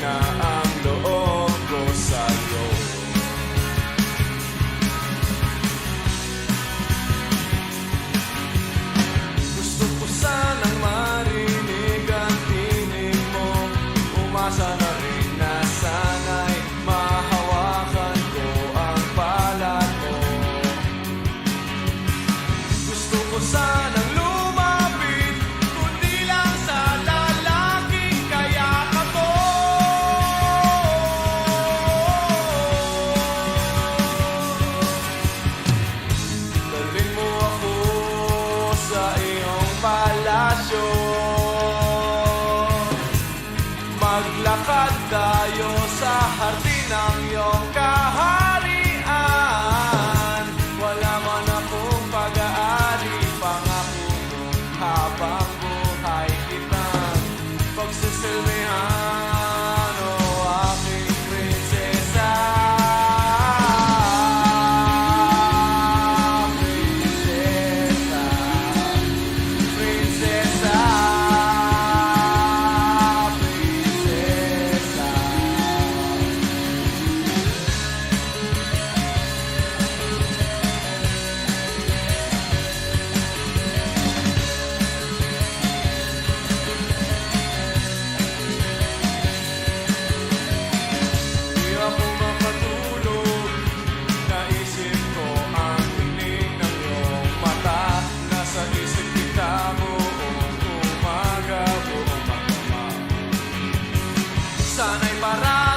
na ang loob ko sa'yo. Gusto ko sanang marinig ang tinig mo, umasa na rin na sana'y mahawakan ko ang palad mo. Gusto ko sanang lumapit, kundi lang sa lalaking kayakap mo. Dalhin mo ako sa iyong palasyo, maglakad tayo sa hardin ng iyong kaharian. Wala man akong pag-aari, pangako mo habang buhay kitang pagsisilbihan, o aking prinsesa. Prinsesa, prinsesa, prinsesa. Di ako makatulog, naisip ko ang tinig ng iyong mata. Nasa isip kita buong umaga, buong magdamag. Sana'y para